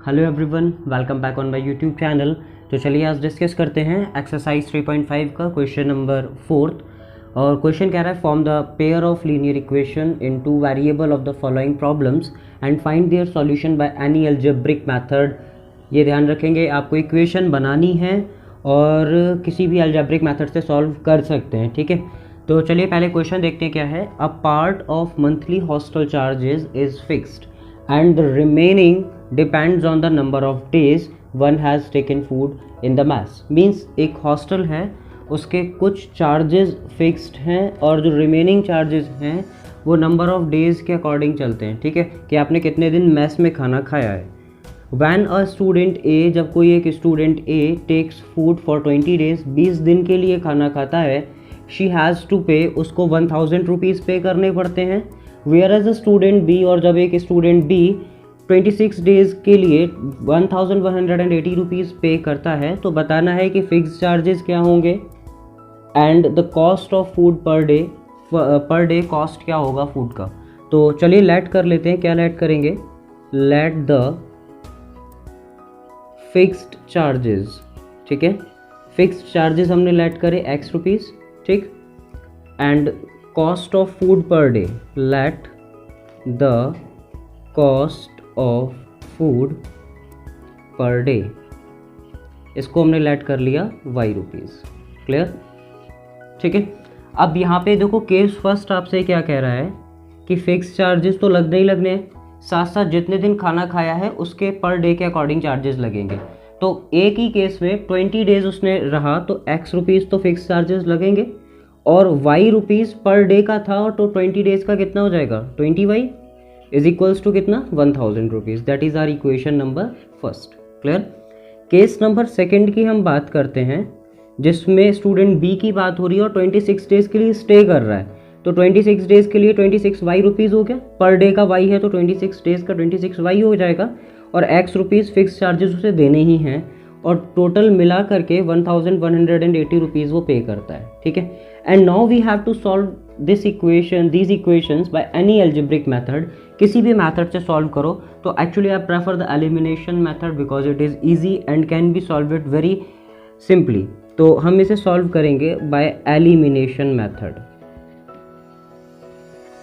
Hello everyone, welcome back on my YouTube channel. तो चलिए आज डिस्कस करते हैं एक्सरसाइज 3.5 का क्वेश्चन नंबर 4। और क्वेश्चन कह रहा है form the pair of linear equation in two variable of the following problems and find their solution bye any algebraic method. ये ध्यान रखेंगे, आपको इक्वेशन बनानी है और किसी भी अलजेब्रिक मेथड से सॉल्व कर सकते हैं। ठीक है, तो चलिए पहले क्वेश्चन देखते हैं क्या है। A part of monthly hostel charges is fixed and the remaining depends on the number of days one has taken food in the mess। Means एक हॉस्टल है, उसके कुछ चार्जेस फिक्स्ड हैं और जो रिमेनिंग चार्जेस हैं वो नंबर ऑफ डेज़ के अकॉर्डिंग चलते हैं। ठीक है, कि आपने कितने दिन मेस में खाना खाया है। वैन अ स्टूडेंट ए, जब कोई एक student A takes food for 20 days, 20 दिन के लिए खाना खाता है, शी हैज़ टू पे, उसको 1000 रुपीज़ पे करने पड़ते हैं। Whereas a student B, और जब एक स्टूडेंट बी 26 डेज़ के लिए 1180 रुपीज़ पे करता है, तो बताना है कि फिक्स चार्जेस क्या होंगे and the cost of food per day cost क्या होगा फूड का। तो चलिए लेट कर लेते हैं। क्या लेट करेंगे? Let the fixed charges. ठीक है, फिक्स्ड चार्जेस हमने लेट करे x रुपीज़। ठीक, and cost of food per day, let the cost of food per day, इसको हमने लेट कर लिया y रुपीज़। क्लियर? ठीक है, अब यहाँ पे देखो केस फर्स्ट आपसे क्या कह रहा है कि फिक्स चार्जेस तो लगने ही लगने हैं, साथ साथ जितने दिन खाना खाया है उसके पर डे के अकॉर्डिंग चार्जेस लगेंगे। तो एक ही केस में 20 डेज उसने रहा तो x रुपीज़ तो फिक्स चार्जेस लगेंगे और y रुपीज़ पर डे का था, और तो 20 डेज का कितना हो जाएगा? 20y इज इक्वल्स टू कितना? 1000 rupees. That is our equation number first. Clear? Case number second की हम बात करते हैं, जिसमें स्टूडेंट बी की बात हो रही है और 26 डेज़ के लिए स्टे कर रहा है। तो 26 डेज़ के लिए 26y रुपीज़ हो गया, पर डे का y है तो 26 डेज़ का 26y हो जाएगा, और x रुपीज़ फिक्स चार्जेस उसे देने ही हैं, और टोटल मिला करके 1180 रुपीज़ वो पे करता है। ठीक है, and now we have to solve this equation, these equations by any algebraic method. किसी भी मेथड से सॉल्व करो। तो actually I prefer the elimination method because it is easy and can be solve it very simply. तो हम इसे solve करेंगे by elimination method.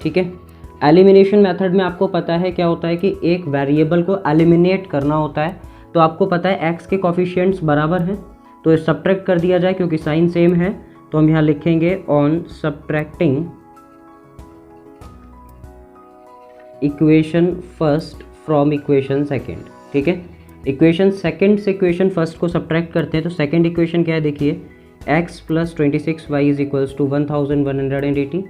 ठीक है, एलिमिनेशन मेथड में आपको पता है क्या होता है कि एक वेरिएबल को एलिमिनेट करना होता है। तो आपको पता है x के कोफिशिएंट्स बराबर हैं, तो सब्ट्रैक्ट कर दिया जाए क्योंकि साइन सेम है। तो हम यहाँ लिखेंगे on subtracting equation first from equation second. ठीक है, इक्वेशन सेकेंड से इक्वेशन फर्स्ट को सब्ट्रैक्ट करते हैं। तो सेकेंड इक्वेशन क्या है देखिए, x plus 26y is equals to 1180।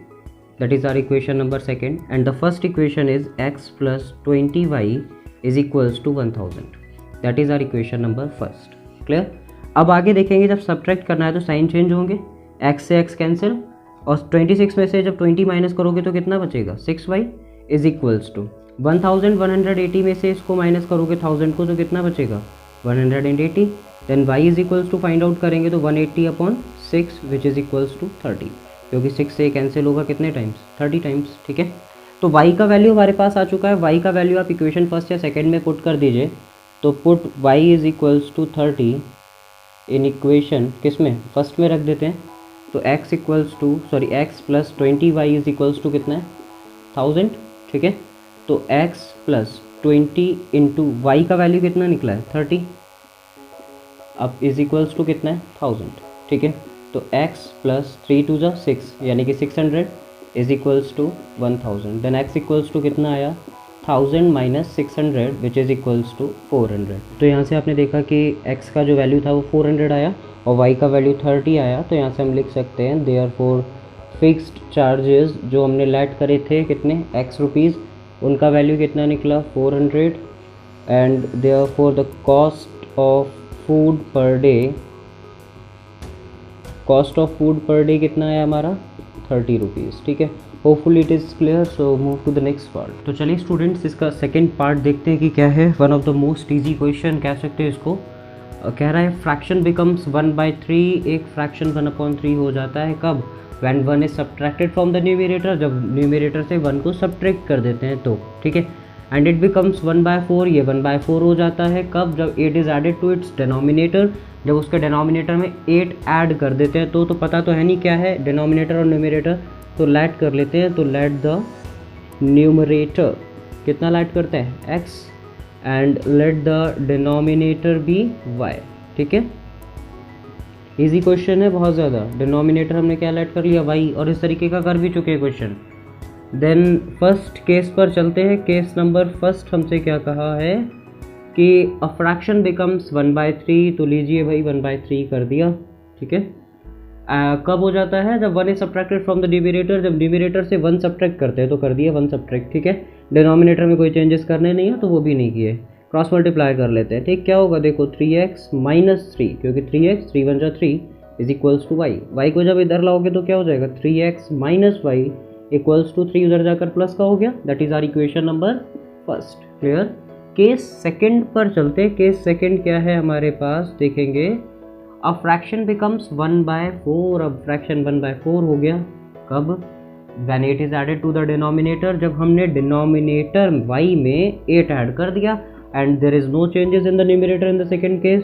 That is our equation number second. And the first equation is x plus 20y is equals to 1000। That is our equation number first. Clear? अब आगे देखेंगे, जब subtract करना है तो sign change होंगे, x से x cancel, और 26 में से जब 20 माइनस करोगे तो कितना बचेगा? 6y इज इक्वल्स टू 1180 में से इसको माइनस करोगे 1000 को तो कितना बचेगा? 180। Then y is equals to find out करेंगे तो 180 upon 6 which is equals to 30, क्योंकि 6 से कैंसिल होगा कितने टाइम्स? 30 टाइम्स। ठीक है, तो y का वैल्यू हमारे पास आ चुका है। y का वैल्यू आप इक्वेशन फर्स्ट या सेकेंड में पुट कर दीजिए। तो put y is equals to 30 in equation किस में? फर्स्ट में रख देते हैं। तो x plus 20y is equals to कितना है? 1000। ठीक है, तो x प्लस 20 इंटू वाई का वैल्यू कितना निकला है? 30। अब इज इक्वल्स टू कितना है? 1000। ठीक है, तो x प्लस 3 टू 6 यानी कि 600 is equals to 1000। Then x equals to कितना आया? 1000 minus 600 which is equals to 400। तो यहाँ से आपने देखा कि x का जो वैल्यू था वो 400 आया और y का वैल्यू 30 आया। तो यहाँ से हम लिख सकते हैं देयरफॉर फिक्स्ड चार्जेस जो हमने लेट करे थे कितने? x रुपीज़, उनका वैल्यू कितना निकला? 400। And therefore the cost of food per day कितना आया हमारा? 30 रुपीज़। ठीक है, hopefully it is clear. So move to the next part. तो चलिए स्टूडेंट्स इसका सेकेंड पार्ट देखते हैं कि क्या है। One of the most easy question कह सकते हैं इसको। कह रहा है फ्रैक्शन बिकम्स 1/3। एक फ्रैक्शन 1/3 हो जाता है कब? When 1 is subtracted from the numerator, जब न्यूमरेटर से 1 को सब्ट्रैक्ट कर देते हैं तो। ठीक है, एंड इट बिकम्स 1/4, ये 1/4 हो जाता है कब, जब 8 is added to its denominator, जब उसके डिनोमिनेटर में 8 ऐड कर देते हैं। तो पता तो है नहीं क्या है डिनोमिनेटर और न्यूमरेटर, तो लेट कर लेते हैं। तो लेट द न्यूमरेटर कितना लेट करते हैं x and let the denominator be y। ठीक है, इजी क्वेश्चन है बहुत ज़्यादा। डिनोमिनेटर हमने क्या लेट कर लिया y, और इस तरीके का कर भी चुके हैं क्वेश्चन। देन फर्स्ट केस पर चलते हैं। केस नंबर फर्स्ट हमसे क्या कहा है कि अ फ्रैक्शन बिकम्स 1/3, तो लीजिए भाई 1/3 कर दिया। ठीक है, कब हो जाता है, जब 1 is subtracted from the numerator, जब न्यूमरेटर से 1 सब्ट्रैक्ट करते हैं तो कर दिया 1 सब्ट्रैक्ट। ठीक है, डिनोमिनेटर में कोई चेंजेस करने नहीं है तो वो भी नहीं किए। क्रॉस मल्टीप्लाई कर लेते हैं। ठीक, क्या होगा देखो 3x - 3, क्योंकि 3x 3 × 3 is equals to y. Y को जब इधर लाओगे तो क्या हो जाएगा 3x - y इक्वल्स टू 3 उधर जाकर प्लस का हो गया। That is our equation number first. Clear. Case second पर चलते हैं। केस सेकंड क्या है हमारे पास, देखेंगे अ फ्रैक्शन बिकम्स 1/4। अब फ्रैक्शन 1/4 हो गया कब, when 8 is added to the denominator, जब हमने डिनोमिनेटर y में 8 ऐड कर दिया and there is no changes in the numerator in the second case,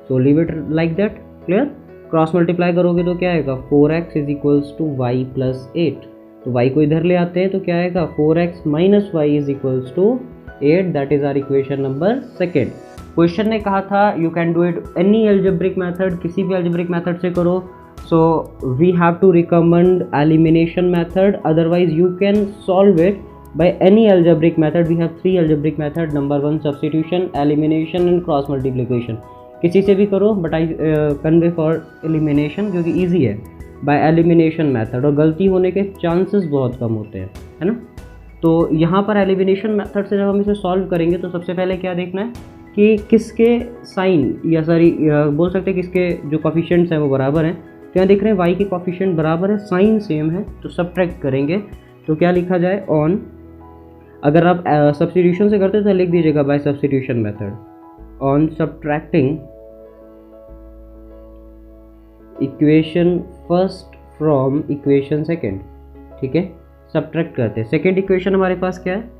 so leave it like that. Clear. Cross multiply करोगे तो क्या आएगा 4x is equals to y + 8, तो y को इधर ले आते हैं तो क्या आएगा 4x - y is equals to 8। That is our equation number second. Question ने कहा था you can do it any algebraic method, किसी भी एल्जेब्रिक मेथड से करो। So we have to recommend elimination method, otherwise you can solve it by any algebraic method. We have 3 algebraic method, number 1 substitution, elimination and cross multiplication. किसी से भी करो but I convey for elimination क्योंकि easy है by elimination method, और गलती होने के चांसेस बहुत कम होते हैं, है ना। तो यहाँ पर एलिमिनेशन मेथड से जब हम इसे सॉल्व करेंगे तो सबसे पहले क्या देखना है कि किसके साइन या सॉरी बोल सकते हैं किसके जो कोफिशिएंट्स हैं वो बराबर हैं। तो यहाँ देख रहे हैं y के कोफिशिएंट बराबर है, साइन सेम है, तो सब्ट्रैक्ट करेंगे तो क्या लिखा जाए ऑन। अगर आप सब्स्टिट्यूशन से करते तो लिख दीजिएगा by substitution method, on subtracting equation first from equation second. ठीक है, सब्ट्रैक्ट करते हैं। सेकेंड इक्वेशन हमारे पास क्या है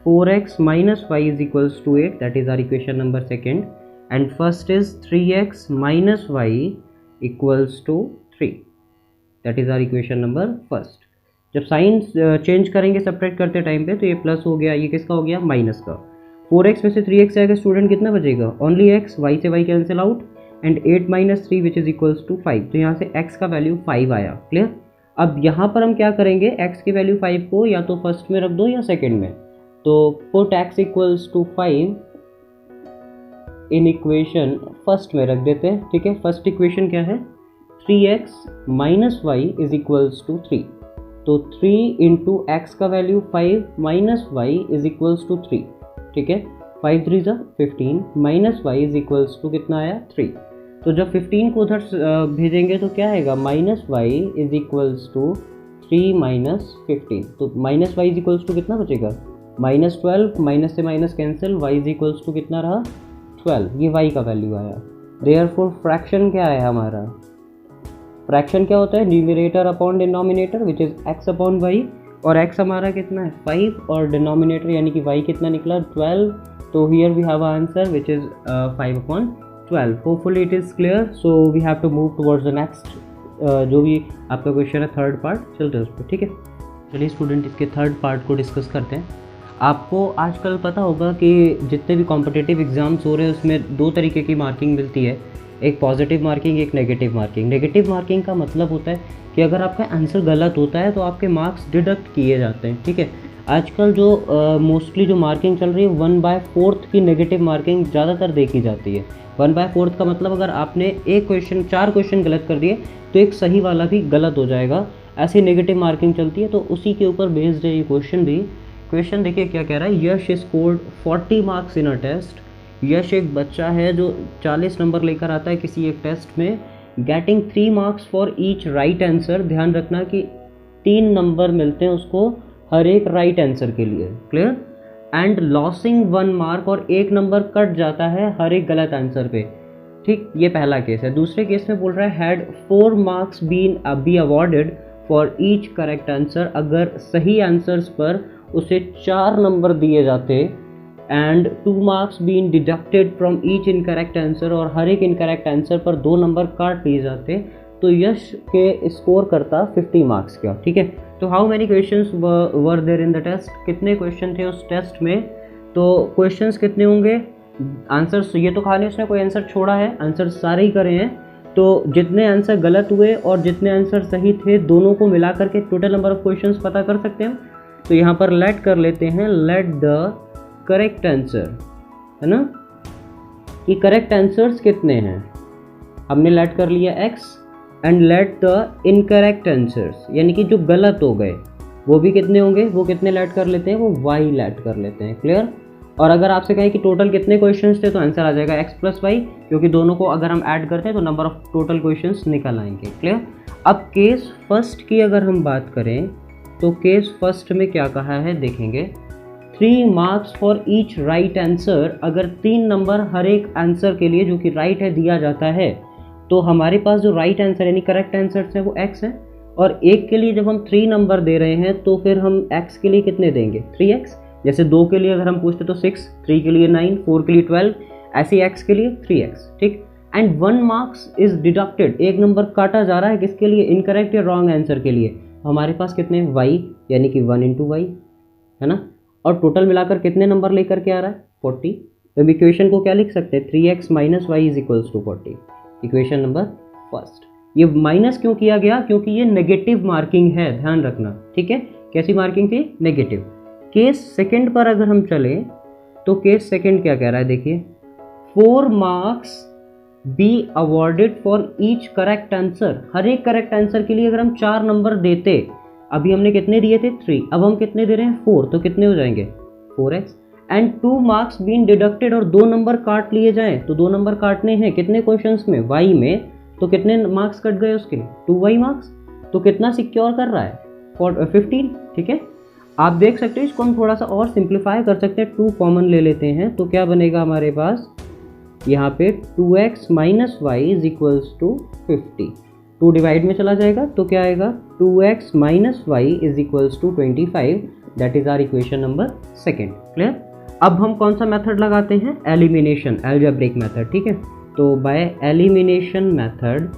4x - y is equals to 8, that is our equation number second. And first is 3x - y equals to 3, that is our equation number first. जब sign change करेंगे subtract करते टाइम पे तो ये प्लस हो गया, ये किसका हो गया माइनस का। 4x में से 3x आएगा स्टूडेंट, कितना बचेगा ओनली x, y से y cancel out, and 8 - 3 which is equals to 5, तो यहाँ से x का वैल्यू 5 आया। क्लियर। अब यहाँ पर हम क्या करेंगे, x की वैल्यू 5 को या तो फर्स्ट में रख दो या सेकंड में, तो put x equals to 5 in equation first में रख देते हैं। ठीक है, फर्स्ट इक्वेशन क्या है 3x - y is equals to 3, तो 3 इंटू एक्स का वैल्यू 5 - y इज इक्वल्स टू 3। ठीक है, 5 3 = 15 minus y is equals to कितना आया 3। तो जब 15 को उधर भेजेंगे तो क्या आएगा -y इज इक्वल्स टू 3 - 15, तो -y इज इक्वल्स टू कितना बचेगा -12, माइनस से minus cancel, y is equals to कितना रहा 12, ये y का वैल्यू आया। देयरफॉर फ्रैक्शन क्या है हमारा, फ्रैक्शन क्या होता है numerator upon denominator which is x upon y, और x हमारा कितना है 5 और डिनोमिनेटर यानी कि y कितना निकला 12, तो here we have answer which is 5/12। Hopefully it is clear, so we have to move towards the next जो भी आपका क्वेश्चन है थर्ड पार्ट, चलते हैं उस पर। ठीक है, चलिए स्टूडेंट इसके थर्ड पार्ट को डिस्कस करते हैं। आपको आजकल पता होगा कि जितने भी कॉम्पिटिटिव एग्जाम्स हो रहे हैं उसमें 2 तरीके की मार्किंग मिलती है, एक पॉजिटिव मार्किंग, एक नेगेटिव मार्किंग। नेगेटिव मार्किंग का मतलब होता है कि अगर आपका आंसर गलत होता है तो आपके मार्क्स डिडक्ट किए जाते हैं। ठीक है, आजकल जो मोस्टली जो मार्किंग चल रही है 1/4 की नेगेटिव मार्किंग ज़्यादातर देखी जाती है। 1/4 का मतलब अगर आपने एक क्वेश्चन 4 क्वेश्चन गलत कर दिए तो एक सही वाला भी गलत हो जाएगा, ऐसी नेगेटिव मार्किंग चलती है। तो उसी के ऊपर बेस्ड है ये क्वेश्चन भी। क्वेश्चन देखिए क्या कह रहा है, Yash scored 40 marks in a test. Yash एक बच्चा है जो 40 नंबर लेकर आता है किसी एक टेस्ट में, getting 3 marks for each right answer. ध्यान रखना कि 3 नंबर मिलते हैं उसको हर एक राइट आंसर के लिए। क्लियर। एंड लॉसिंग 1 मार्क, और 1 नंबर कट जाता है हर एक गलत आंसर पे। ठीक, ये पहला केस है। दूसरे केस में बोल रहा है had 4 marks be awarded for each correct answer. अगर सही आंसर्स पर उसे 4 नंबर दिए जाते and 2 marks been deducted from each incorrect answer, और हर एक इनकरेक्ट आंसर पर 2 नंबर काट लिए जाते, तो यश के स्कोर करता 50 मार्क्स का। ठीक है, तो how many questions were there in the test, कितने क्वेश्चन थे उस टेस्ट में, तो क्वेश्चंस कितने होंगे, आंसर्स, ये तो खाली उसने कोई आंसर छोड़ा है, आंसर सारे ही करे हैं, तो जितने आंसर गलत हुए और जितने आंसर सही थे दोनों को मिला करके टोटल नंबर ऑफ क्वेश्चंस पता कर सकते हैं। तो यहाँ पर लेट कर लेते हैं, लेट द करेक्ट आंसर, है ना, कि करेक्ट आंसर्स कितने हैं, हमने लेट कर लिया x, and let the incorrect answers, यानी कि जो गलत हो गए वो भी कितने होंगे, वो कितने लेट कर लेते हैं, वो y लेट कर लेते हैं। क्लियर। और अगर आपसे कहें कि टोटल कितने क्वेश्चंस थे, तो आंसर आ जाएगा x प्लस वाई, क्योंकि दोनों को अगर हम ऐड करते हैं तो नंबर ऑफ टोटल क्वेश्चंस निकल आएंगे। क्लियर। अब केस फर्स्ट की अगर हम बात करें तो केस फर्स्ट में क्या कहा है देखेंगे, 3 marks for each right answer, अगर 3 नंबर हर एक आंसर के लिए जो कि राइट है दिया जाता है, तो हमारे पास जो राइट आंसर यानी करेक्ट आंसर है वो x है, और एक के लिए जब हम 3 नंबर दे रहे हैं तो फिर हम x के लिए कितने देंगे, 3x। जैसे 2 के लिए अगर हम पूछते तो 6, 3 के लिए 9, 4 के लिए 12, ऐसे x के लिए 3x। ठीक। एंड 1 मार्क्स इज डिडक्टेड, एक नंबर काटा जा रहा है किसके लिए, इनकरेक्ट या रॉन्ग आंसर के लिए। हमारे पास कितने y, यानी कि 1 × y, है ना, और टोटल मिलाकर कितने नंबर लेकर के आ रहा है, 40। तो इक्वेशन को क्या लिख सकते हैं, 3x - y = 40, equation number first. ये माइनस क्यों किया गया, क्योंकि ये नेगेटिव मार्किंग है, ध्यान रखना। ठीक है, कैसी मार्किंग थी, नेगेटिव। केस सेकंड पर अगर हम चले तो केस सेकंड क्या कह रहा है देखिए, 4 marks be awarded for each correct answer, हर एक करेक्ट आंसर के लिए अगर हम 4 नंबर देते, अभी हमने कितने दिए थे 3, अब हम कितने दे रहे हैं 4, तो कितने हो जाएंगे 4x। And 2 marks been deducted, और 2 नंबर काट लिए जाएं, तो 2 नंबर काटने हैं कितने क्वेश्चंस में, y में, तो कितने मार्क्स कट गए उसके, 2y मार्क्स, तो कितना सिक्योर कर रहा है 15। ठीक है, आप देख सकते हैं, इसको हम थोड़ा सा और सिंप्लीफाई कर सकते हैं, 2 कॉमन ले लेते हैं, तो क्या बनेगा हमारे पास यहाँ पे 2x - y = 50, 2 डिवाइड में चला जाएगा तो क्या आएगा, 2x - y = 25, that is our equation number second. Clear. अब हम कौन सा मेथड लगाते हैं, एलिमिनेशन, अलजेब्रिक मेथड। ठीक है, तो बाय एलिमिनेशन मेथड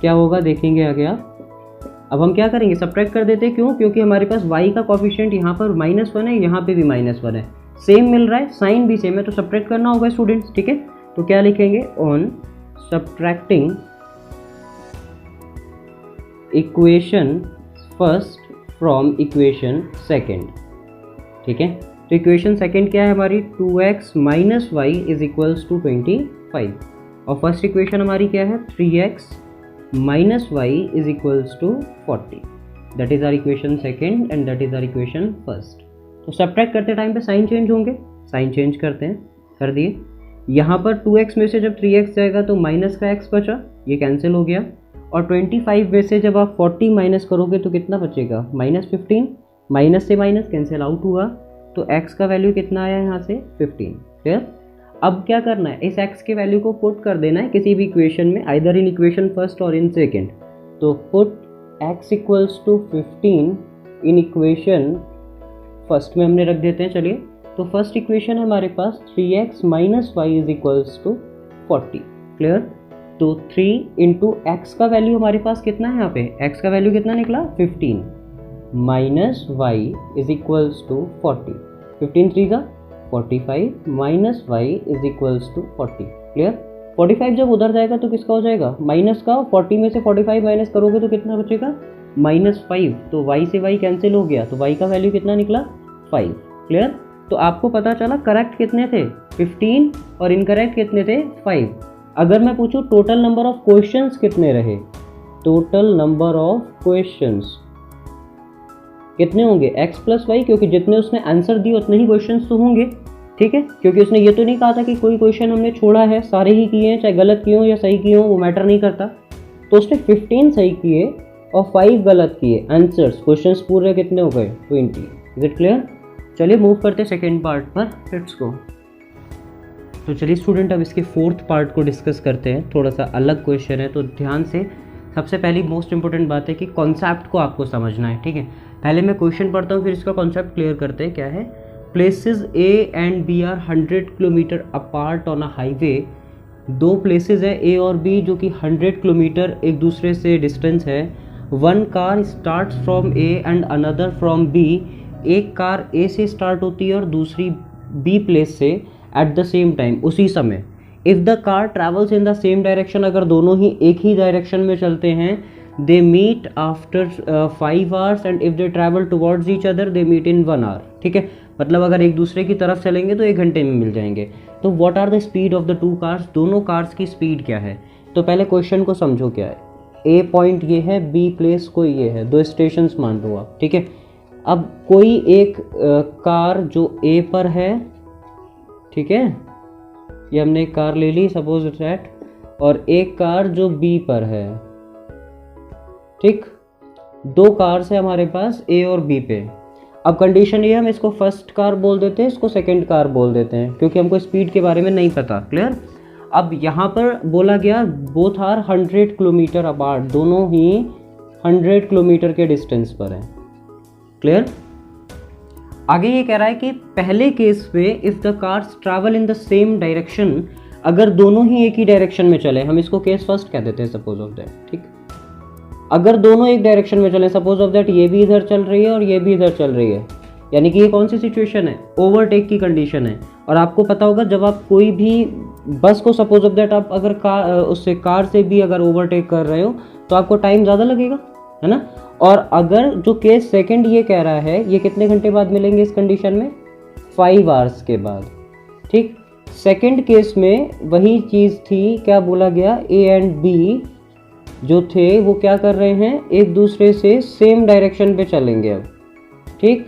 क्या होगा देखेंगे आगे आप। अब हम क्या करेंगे, सब्ट्रैक्ट कर देते हैं, क्यों, क्योंकि हमारे पास y का कोफिशिएंट यहाँ पर -1 है, यहाँ पे भी -1 है, सेम मिल रहा है, साइन भी सेम है, तो सब्ट्रैक्ट करना होगा स्टूडेंट्स। ठीक है, तो क्या लिखेंगे, on subtracting equation first from equation second. ठीक है, तो इक्वेशन सेकेंड क्या है हमारी, 2x - y = 25, और फर्स्ट इक्वेशन हमारी क्या है, 3x - y = 40, that is our equation second and that is our equation first. तो सब्ट्रैक्ट करते टाइम पे साइन चेंज होंगे, साइन चेंज करते हैं, कर दिए। यहाँ पर 2x में से जब 3x जाएगा तो माइनस का x बचा, ये कैंसिल हो गया, और 25 में से जब आप 40 माइनस करोगे तो कितना बचेगा, -15, माइनस से माइनस कैंसिल आउट हुआ, तो x का वैल्यू कितना आया यहाँ से 15। क्लियर। अब क्या करना है, इस x के वैल्यू को पुट कर देना है किसी भी इक्वेशन में, आइदर इन इक्वेशन फर्स्ट और इन सेकेंड। तो पुट x = 15 इन इक्वेशन फर्स्ट में हमने रख देते हैं। चलिए, तो फर्स्ट इक्वेशन है हमारे पास 3x - y = 40। क्लियर। तो 3 × x का वैल्यू हमारे पास कितना है, यहाँ पे x का वैल्यू कितना निकला 15 माइनस y = 40, 15 3 का 45 माइनस y = 40। क्लियर। 45 जब उधर जाएगा तो किसका हो जाएगा, माइनस का, 40 में से 45 माइनस करोगे तो कितना बचेगा, -5, तो y से y कैंसिल हो गया, तो y का वैल्यू कितना निकला 5। क्लियर। तो आपको पता चला करेक्ट कितने थे 15 और इनकरेक्ट कितने थे 5। अगर मैं पूछूं टोटल नंबर ऑफ क्वेश्चंस कितने रहे, टोटल नंबर ऑफ क्वेश्चंस कितने होंगे, x + y, क्योंकि जितने उसने आंसर दिए उतने ही क्वेश्चंस तो होंगे। ठीक है, क्योंकि उसने ये तो नहीं कहा था कि कोई क्वेश्चन हमने छोड़ा है, सारे ही किए हैं, चाहे गलत किए हो या सही किए हो वो मैटर नहीं करता। तो उसने 15 सही किए और 5 गलत किए आंसर्स, क्वेश्चंस पूरे कितने हो गए 20। Is it clear. चलिए मूव करते हैं सेकेंड पार्ट पर, लेट्स गो। तो चलिए स्टूडेंट, अब इसके फोर्थ पार्ट को डिस्कस करते हैं, थोड़ा सा अलग क्वेश्चन है, तो ध्यान से। सबसे पहली मोस्ट इंपॉर्टेंट बात है कि कॉन्सेप्ट को आपको समझना है। ठीक है, पहले मैं क्वेश्चन पढ़ता हूँ, फिर इसका कॉन्सेप्ट क्लियर करते हैं क्या है। Places A and B are 100 kilometre apart on a highway, दो प्लेसेस है ए और बी जो कि 100 किलोमीटर एक दूसरे से डिस्टेंस है। One car start from A and another from B, एक कार ए से स्टार्ट होती है और दूसरी बी प्लेस से एट द सेम टाइम, उसी समय। If the car travels in the same direction, अगर दोनों ही एक ही डायरेक्शन में चलते हैं, they meet after 5 hours and if they travel towards each other they meet in 1 hour। ठीक है, मतलब अगर एक दूसरे की तरफ चलेंगे तो 1 घंटे में मिल जाएंगे। तो what are the speed of the two cars, दोनों कार्स की स्पीड क्या है। तो पहले क्वेश्चन को समझो क्या है। ए पॉइंट ये है, बी प्लेस कोई ये है, 2 स्टेशंस मान लो आप। ठीक है, अब कोई एक कार जो ए पर है, ठीक है, ये हमने एक कार ले ली सपोज दैट, और एक कार जो बी पर है। ठीक, 2 कार्स है हमारे पास ए और बी पे। अब कंडीशन ये, हम इसको फर्स्ट कार बोल देते हैं, इसको सेकंड कार बोल देते हैं, क्योंकि हमको स्पीड के बारे में नहीं पता। क्लियर। अब यहाँ पर बोला गया बोथ आर 100 किलोमीटर अपार्ट, दोनों ही 100 किलोमीटर के डिस्टेंस पर हैं। क्लियर। आगे ये कह रहा है कि पहले केस में if the cars travel in the same direction, अगर दोनों ही एक ही डायरेक्शन में चले, हम इसको केस फर्स्ट कह देते हैं सपोज ऑफ दैट। ठीक, अगर दोनों एक डायरेक्शन में चले, सपोज ऑफ दैट ये भी इधर चल रही है और ये भी इधर चल रही है, यानी कि ये कौन सी सिचुएशन है, ओवरटेक की कंडीशन है। और आपको पता होगा जब आप कोई भी बस को सपोज ऑफ दैट आप अगर उससे कार से भी अगर ओवरटेक कर रहे हो तो आपको टाइम ज़्यादा लगेगा, है ना। और अगर जो केस सेकंड ये कह रहा है, ये कितने घंटे बाद मिलेंगे इस कंडीशन में, 5 hours के बाद। ठीक, सेकंड केस में वही चीज़ थी, क्या बोला गया, ए एंड बी जो थे वो क्या कर रहे हैं, एक दूसरे से सेम डायरेक्शन पे चलेंगे अब। ठीक,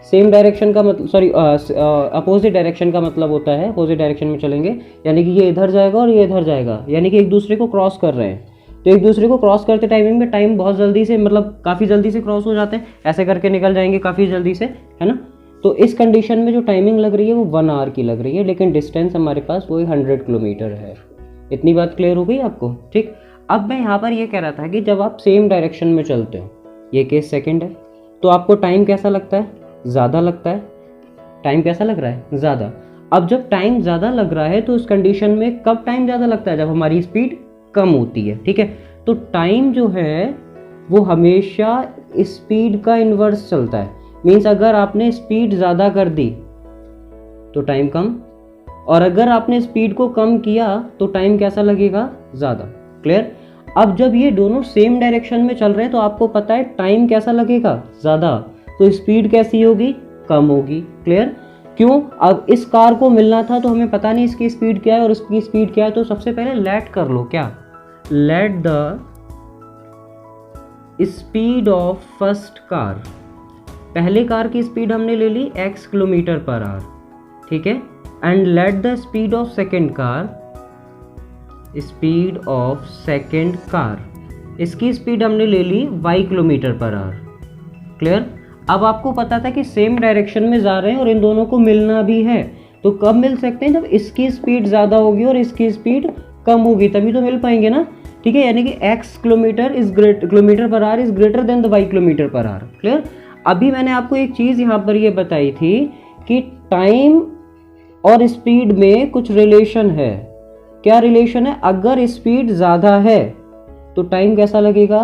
सेम डायरेक्शन का मतलब सॉरी अपोजिट डायरेक्शन का मतलब होता है अपोजिट डायरेक्शन में चलेंगे, यानी कि ये इधर जाएगा और ये इधर जाएगा, यानी कि एक दूसरे को क्रॉस कर रहे हैं। तो एक दूसरे को क्रॉस करते टाइमिंग में टाइम बहुत जल्दी से, मतलब काफ़ी जल्दी से क्रॉस हो जाते हैं, ऐसे करके निकल जाएंगे काफ़ी जल्दी से, है ना। तो इस कंडीशन में जो टाइमिंग लग रही है वो 1 hour की लग रही है, लेकिन डिस्टेंस हमारे पास वही 100 किलोमीटर है। इतनी बात क्लियर हो गई आपको। ठीक, अब मैं यहाँ पर ये कह रहा था कि जब आप सेम डायरेक्शन में चलते हो, ये केस सेकंड है, तो आपको टाइम कैसा लगता है, ज़्यादा लगता है। टाइम कैसा लग रहा है, ज़्यादा। अब जब टाइम ज़्यादा लग रहा है तो उस कंडीशन में कब टाइम ज़्यादा लगता है, जब हमारी स्पीड कम होती है। ठीक है, तो टाइम जो है वो हमेशा स्पीड का इन्वर्स चलता है। मीन्स अगर आपने स्पीड ज़्यादा कर दी तो टाइम कम, और अगर आपने स्पीड को कम किया तो टाइम कैसा लगेगा, ज़्यादा। क्लियर। अब जब ये दोनों सेम डायरेक्शन में चल रहे हैं तो आपको पता है टाइम कैसा लगेगा, ज़्यादा, तो स्पीड कैसी होगी, कम होगी। क्लियर। क्यों, अब इस कार को मिलना था तो हमें पता नहीं इसकी स्पीड क्या है और इसकी स्पीड क्या है, तो सबसे पहले लेट कर लो, क्या, let the speed of first car, पहले कार की स्पीड हमने ले ली x किलोमीटर पर आवर। ठीक है, and let the speed of second car, speed of second car, इसकी स्पीड हमने ले ली y kilometre per our. Clear. अब आपको पता था कि सेम डायरेक्शन में जा रहे हैं और इन दोनों को मिलना भी है, तो कब मिल सकते हैं, जब इसकी स्पीड ज़्यादा होगी और इसकी स्पीड कम होगी, तभी तो मिल पाएंगे ना। ठीक है, यानी कि x kilometre per our is greater than the y kilometre per our. Clear. अभी मैंने आपको एक चीज़ यहाँ पर ये बताई थी कि टाइम और स्पीड में कुछ रिलेशन है। क्या रिलेशन है, अगर स्पीड ज़्यादा है तो टाइम कैसा लगेगा,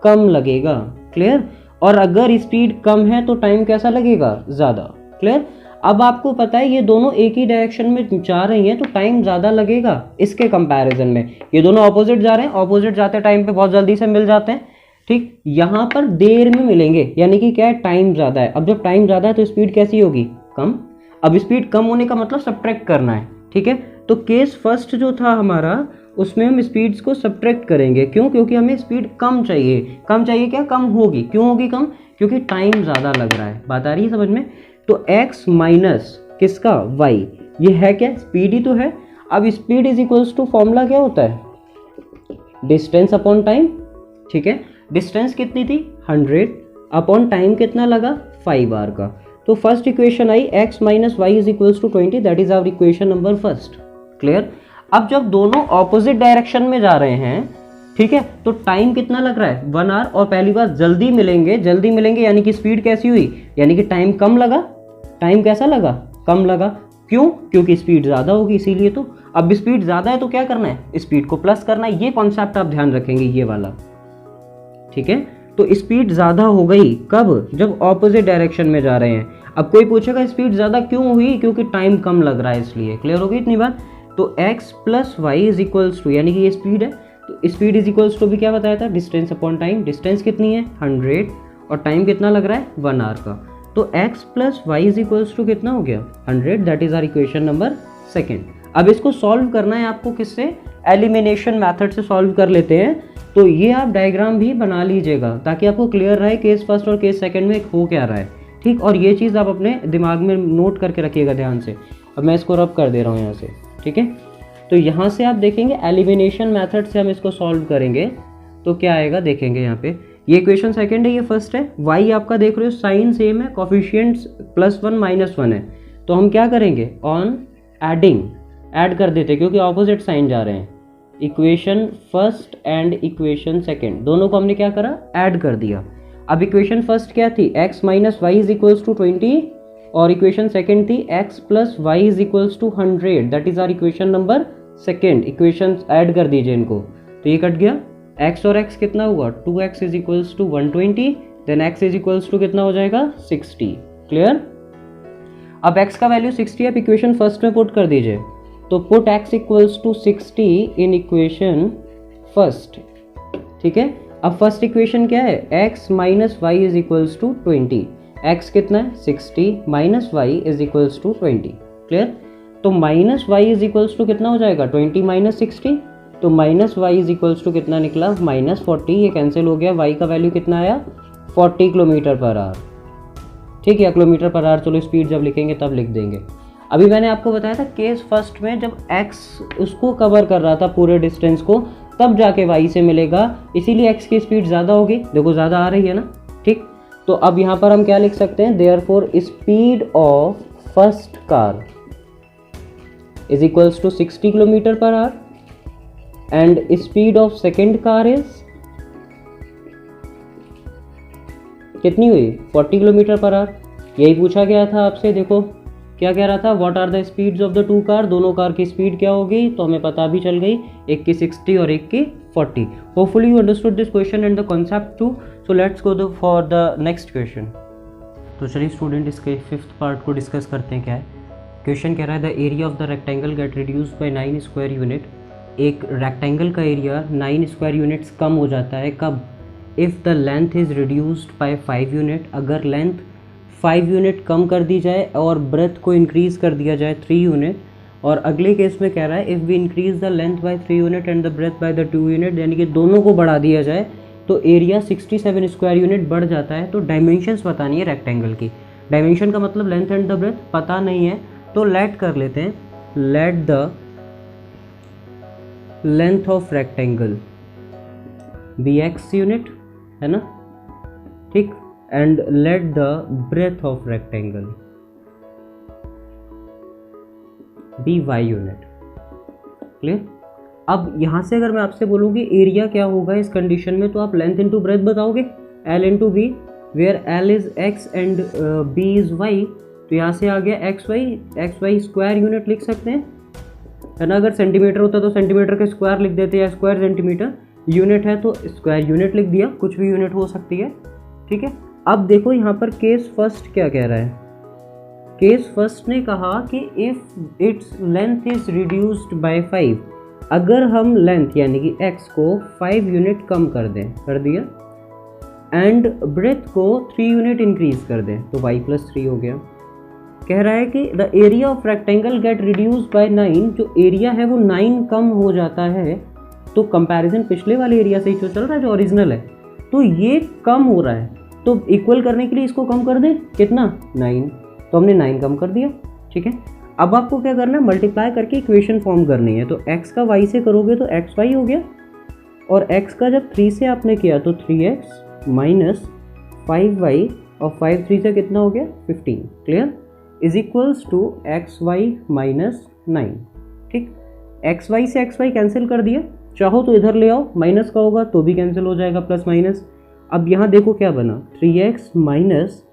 कम लगेगा। क्लियर। और अगर स्पीड कम है तो टाइम कैसा लगेगा, ज़्यादा। क्लियर। अब आपको पता है ये दोनों एक ही डायरेक्शन में जा रही हैं तो टाइम ज़्यादा लगेगा इसके कंपैरिजन में। ये दोनों ऑपोजिट जा रहे हैं, ऑपोजिट जाते टाइम पे बहुत जल्दी से मिल जाते हैं। ठीक, यहाँ पर देर में मिलेंगे, यानी कि क्या है, टाइम ज़्यादा है। अब जब टाइम ज़्यादा है तो स्पीड कैसी होगी, कम। अब स्पीड कम होने का मतलब सब्ट्रैक्ट करना है। ठीक है, तो केस फर्स्ट जो था हमारा, उसमें हम स्पीड्स को सब्ट्रैक्ट करेंगे। क्यों, क्योंकि हमें स्पीड कम चाहिए। कम चाहिए क्या, कम होगी। क्यों होगी कम, क्योंकि टाइम ज़्यादा लग रहा है। बात आ रही है समझ में। तो x माइनस किसका, y, ये है क्या, स्पीड ही तो है। अब speed is equals to formula क्या होता है, डिस्टेंस अपॉन टाइम। ठीक है, डिस्टेंस कितनी थी, 100 अपॉन टाइम कितना लगा, 5 hour का। तो first equation I x minus Y is equals to 20, that is our equation number first. Clear. अब जब दोनों ऑपोजिट डायरेक्शन में जा रहे हैं, ठीक है, तो टाइम कितना लग रहा है, 1 hour। और पहली बात जल्दी मिलेंगे, जल्दी मिलेंगे यानी कि स्पीड कैसी हुई, यानी कि टाइम कम लगा। टाइम कैसा लगा, कम लगा। क्यों? क्योंकि स्पीड ज़्यादा होगी इसीलिए। तो अब स्पीड ज़्यादा है तो क्या करना है, स्पीड को प्लस करना है। ये कॉन्सेप्ट आप ध्यान रखेंगे, ये वाला, ठीक है। तो स्पीड ज़्यादा हो गई कब, जब ऑपोजिट डायरेक्शन में जा रहे हैं। अब कोई पूछेगा स्पीड ज़्यादा क्यों हुई, क्योंकि टाइम कम लग रहा है इसलिए। क्लियर हो गई इतनी बात। तो x plus y is equals to, यानी कि ये स्पीड है, तो स्पीड इज इक्वल्स टू भी क्या बताया था, डिस्टेंस अपॉन टाइम। डिस्टेंस कितनी है 100 और टाइम कितना लग रहा है 1 आवर का। तो x plus y is equals to कितना हो गया 100, that is our equation number second. अब इसको सॉल्व करना है आपको किससे, एलिमिनेशन मेथड से सॉल्व कर लेते हैं। तो ये आप डायग्राम भी बना लीजिएगा ताकि आपको क्लियर रहे केस फर्स्ट और केस सेकंड में हो क्या रहा है, ठीक। और ये चीज़ आप अपने दिमाग में नोट करके रखिएगा ध्यान से। अब मैं इसको रब कर दे रहा हूँ यहाँ से, ठीक है। तो यहाँ से आप देखेंगे एलिमिनेशन मेथड से हम इसको सॉल्व करेंगे तो क्या आएगा, देखेंगे यहाँ पे। ये इक्वेशन सेकंड है, ये फर्स्ट है। y आपका देख रहे हो साइन सेम है, कोफिशिएंट्स +1 -1 है। तो हम क्या करेंगे, ऑन एडिंग ऐड कर देते क्योंकि ऑपोजिट साइन जा रहे हैं। Equation first and equation second दोनों को हमने क्या करा, ऐड कर दिया। अब इक्वेशन फर्स्ट क्या थी, x minus Y is equals to 20 और इक्वेशन सेकंड थी x plus y is equals to 100, that is our equation number second. Equation add कर दीजिए इनको, तो ये कट गया। x और x कितना हुआ, 2x is equals to 120, then x is equals to कितना हो जाएगा 60। क्लियर। अब x का वैल्यू 60 आप इक्वेशन फर्स्ट में पुट कर दीजिए। तो put x equals to 60 in equation first, ठीक है। अब फर्स्ट इक्वेशन क्या है, x minus Y is equals to 20। x कितना है 60 minus Y is equals to 20। Clear. तो minus Y is equals to कितना हो जाएगा 20 माइनस 60, तो minus Y is equals to कितना निकला -40। ये कैंसिल हो गया, y का वैल्यू कितना आया 40 किलोमीटर पर आवर, ठीक है। किलोमीटर पर आवर, चलो स्पीड जब लिखेंगे तब लिख देंगे। अभी मैंने आपको बताया था केस फर्स्ट में जब x उसको कवर कर रहा था पूरे डिस्टेंस को, तब जाके y से मिलेगा, इसीलिए x की स्पीड ज़्यादा होगी। देखो ज़्यादा आ रही है ना, ठीक। तो अब यहाँ पर हम क्या लिख सकते हैं, therefore speed of first car is equals to 60 kilometre per hour and speed of second car is कितनी हुई 40 किलोमीटर पर आवर। यही पूछा गया था आपसे। देखो क्या कह रहा था, what are the speeds of the two car, दोनों कार की स्पीड क्या होगी, तो हमें पता भी चल गई, एक की 60 और एक की 40। Hopefully you understood this question and the concept too. So let's go for the next question. तो चलिए स्टूडेंट इसके फिफ्थ पार्ट को डिस्कस करते हैं। क्या है क्वेश्चन, कह रहा है the area of the rectangle gate reduced by 9 square unit. एक रेक्टेंगल का एरिया 9 स्क्वायर यूनिट्स कम हो जाता है कब, if the length is reduced by 5 unit, अगर लेंथ 5 यूनिट कम कर दी जाए और ब्रेथ को इंक्रीज कर दिया जाए 3 यूनिट। और अगले केस में कह रहा है if we increase the length by 3 unit and the breadth by the 2 unit, यानी कि दोनों को बढ़ा दिया जाए तो एरिया 67 स्क्वायर यूनिट बढ़ जाता है। तो डायमेंशंस बतानी है रेक्टेंगल की। डायमेंशन का मतलब लेंथ एंड द ब्रेथ पता नहीं है, तो लेट कर लेते हैं, let the length of rectangle be x unit, है ना, ठीक, and let the breadth of rectangle be y unit। Clear. अब यहाँ से अगर मैं आपसे बोलूँगी एरिया क्या होगा इस कंडीशन में, तो आप लेंथ इंटू ब्रेथ बताओगे, l into b, where l is x and b is y। तो यहाँ से आ गया एक्स वाई स्क्वायर यूनिट लिख सकते हैं, है ना। अगर सेंटीमीटर होता तो सेंटीमीटर के स्क्वायर लिख देते या स्क्वायर सेंटीमीटर, यूनिट है तो स्क्वायर यूनिट लिख दिया, कुछ भी यूनिट हो सकती है, ठीक है। अब देखो यहाँ पर केस फर्स्ट क्या कह रहा है, केस फर्स्ट ने कहा कि if its length is reduced by 5, अगर हम लेंथ यानी कि x को 5 यूनिट कम कर दें, कर दिया, एंड ब्रेथ को 3 यूनिट इंक्रीज कर दें, तो y + 3 हो गया। कह रहा है कि the area of rectangle gate reduced by 9, जो एरिया है वो 9 कम हो जाता है। तो कंपैरिजन पिछले वाले एरिया से ही जो चल रहा है, जो ओरिजिनल है, तो ये कम हो रहा है, तो इक्वल करने के लिए इसको कम कर दें, कितना 9, तो हमने 9 कम कर दिया, ठीक है। अब आपको क्या करना है, मल्टीप्लाई करके इक्वेशन फॉर्म करनी है। तो x का y से करोगे तो xy हो गया, और x का जब 3 से आपने किया तो 3x माइनस 5y, और 5 3 से कितना हो गया 15। Clear. Is equals to xy minus 9, ठीक। xy से xy कैंसिल कर दिया, चाहो तो इधर ले आओ, माइनस का होगा तो भी कैंसिल हो जाएगा, प्लस माइनस। अब यहाँ देखो क्या बना, 3x minus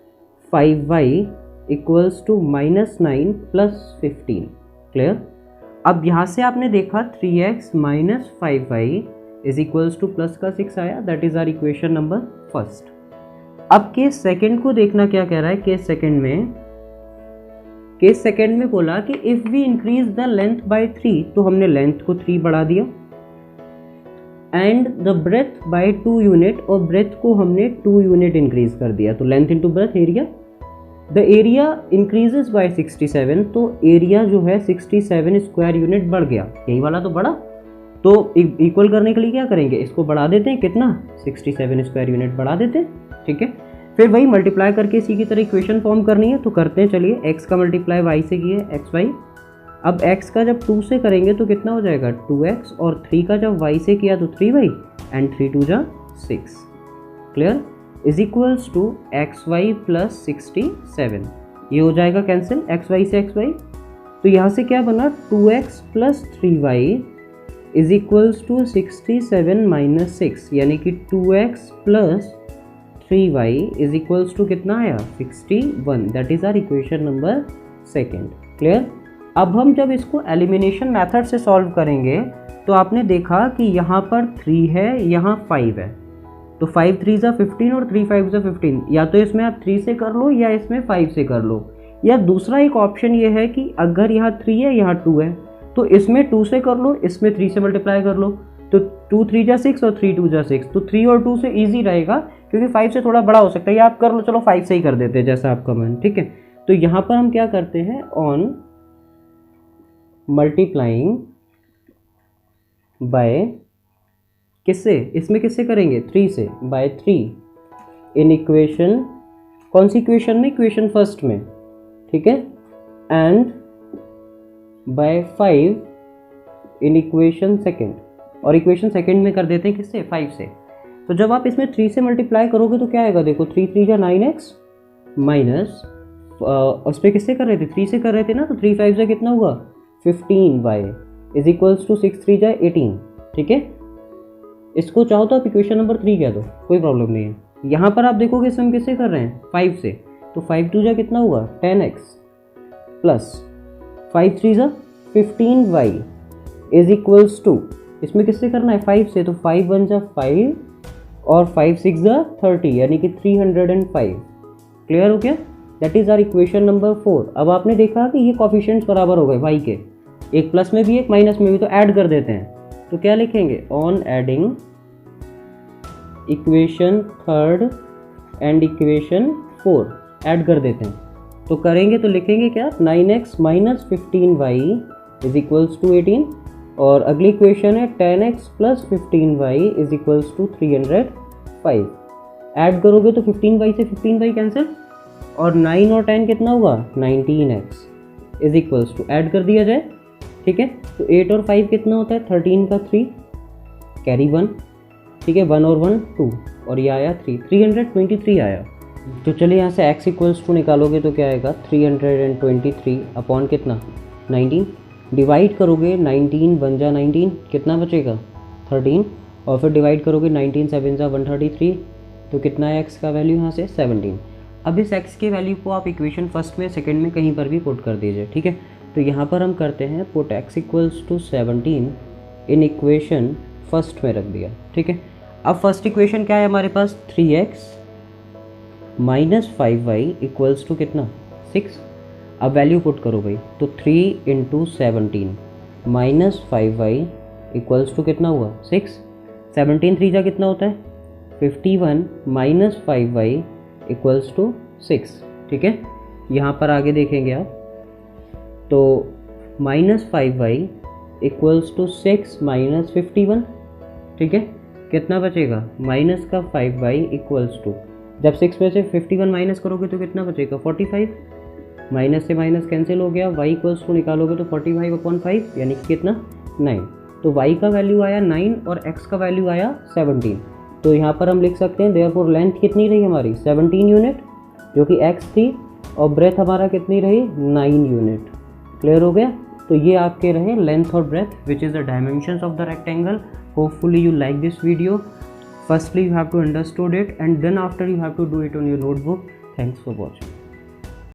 5y equals to -9 + 15। Clear. अब यहाँ से आपने देखा 3x minus 5y is equals to plus का 6 आया, that is our equation number first. अब केस सेकंड को देखना क्या कह रहा है। केस सेकंड में बोला कि if we increase the length by 3, तो हमने लेंथ को 3 बढ़ा दिया, and the breadth by 2 unit, और ब्रेथ को हमने 2 यूनिट इंक्रीज कर दिया। तो length into breadth area, the area increases by 67, तो एरिया जो है 67 स्क्वायर यूनिट बढ़ गया, यही वाला तो बढ़ा। तो इक्वल करने के लिए क्या करेंगे, इसको बढ़ा देते हैं, कितना 67 स्क्वायर यूनिट बढ़ा देते हैं, ठीक है। फिर वही मल्टीप्लाई करके इसी की तरह इक्वेशन फॉर्म करनी है, तो करते हैं चलिए। x का मल्टीप्लाई y से किए xy, अब x का जब 2 से करेंगे तो कितना हो जाएगा 2x, और 3 का जब y से किया तो 3y, एंड 3 2 जा 6। Clear. Is equals to xy plus 67, ये हो जाएगा कैंसिल xy से xy। तो यहाँ से क्या बना 2x plus 3y is equals to 67 minus 6, यानी कि 2x plus 3y is equals to कितना आया 61, that is our equation number second. Clear. अब हम जब इसको एलिमिनेशन मेथड से सॉल्व करेंगे तो आपने देखा कि यहाँ पर 3 है, यहाँ 5 है, तो 5 3 जा 15 और 3 5 जा 15, या तो इसमें आप 3 से कर लो या इसमें 5 से कर लो, या दूसरा एक ऑप्शन ये है कि अगर यहाँ 3 है यहाँ 2 है तो इसमें 2 से कर लो, इसमें 3 से मल्टीप्लाई कर लो, तो 2 3 जा 6 और 3 2 जा 6, तो 3 और 2 से ईजी रहेगा, क्योंकि 5 से थोड़ा बड़ा हो सकता है, या आप कर लो, चलो 5 से ही कर देते हैं जैसा आपका मन, ठीक है। तो यहाँ पर हम क्या करते हैं, ऑन मल्टीप्लाइंग बाय किससे, इसमें किससे करेंगे 3 से, बाय 3 इन इक्वेशन, कौन सी इक्वेशन में, इक्वेशन फर्स्ट में, ठीक है, and by 5 in equation second, और इक्वेशन सेकेंड में कर देते हैं किससे 5 से। तो जब आप इसमें 3 से मल्टीप्लाई करोगे तो क्या आएगा, देखो 3 3 जा 9x माइनस, उस पर किससे कर रहे थे 3 से कर रहे थे ना, तो 3 5 जा कितना होगा 15y इज इक्वल्स टू 6 3 जा 18, ठीक है। इसको चाहो तो आप इक्वेशन नंबर 3 कह दो, कोई प्रॉब्लम नहीं है। यहाँ पर आप देखोगे इसमें हम किससे कर रहे हैं 5 से, तो 5 2 जा कितना हुआ 10x प्लस 5 3 जा 15y इज इक्वल्स टू, इसमें किससे करना है 5 से, तो 5 1 जा 5 और 5 6 जा 30, यानी कि 305। क्लियर हो गया, that is our equation number 4। अब आपने देखा कि ये कोफिशिएंट्स बराबर हो गए y के, एक प्लस में भी एक माइनस में भी, तो ऐड कर देते हैं। तो क्या लिखेंगे, on adding equation third and equation 4, add कर देते हैं। तो करेंगे तो लिखेंगे क्या 9x minus 15y is equals to 18, और अगली इक्वेशन है 10x plus 15y is equals to 305। Add करोगे तो 15y से 15y कैंसिल, और 9 और 10 कितना होगा 19x is equals to, add कर दिया जाए, ठीक है। तो 8 और 5 कितना होता है 13 का 3, कैरी 1, ठीक है, 1 और 1 2, और ये आया 3, 323 आया। तो चलिए यहाँ से x इक्वल्स टू निकालोगे तो क्या आएगा 323 अपॉन कितना 19, डिवाइड करोगे 19 1 जा 19, कितना बचेगा 13, और फिर डिवाइड करोगे 19 7 जा 133, तो कितना है x का वैल्यू यहाँ से 17। अब इस x के वैल्यू को आप इक्वेशन फर्स्ट में सेकंड में कहीं पर भी पुट कर दीजिए, ठीक है। तो यहाँ पर हम करते हैं put x equals to 17 in equation first में रख दिया, ठीक है। अब फर्स्ट इक्वेशन क्या है हमारे पास 3x minus 5y equals to कितना 6। अब वैल्यू पुट करो भाई, तो 3 into 17 minus 5y equals to कितना हुआ 6, 17 3 जा कितना होता है 51 माइनस 5y इक्वल्स टू 6, ठीक है। यहाँ पर आगे देखेंगे आप, तो minus 5y equals to 6 minus 51, ठीक है, कितना बचेगा माइनस का 5y इक्वल्स टू, जब 6 में से 51 माइनस करोगे तो कितना बचेगा 45, माइनस से माइनस कैंसिल हो गया, y इक्वल्स टू निकालोगे तो 45/5 यानी कि कितना 9। तो y का वैल्यू आया 9 और x का वैल्यू आया 17। तो यहाँ पर हम लिख सकते हैं देयरफॉर लेंथ कितनी रही हमारी 17 यूनिट जो कि x थी, और ब्रेथ हमारा कितनी रही 9 यूनिट। क्लियर हो गया। तो ये आपके रहे लेंथ और breadth which is the dimensions of the rectangle. Hopefully you like this video. Firstly you have to understood it, and then after you have to do it on your notebook. Thanks for watching.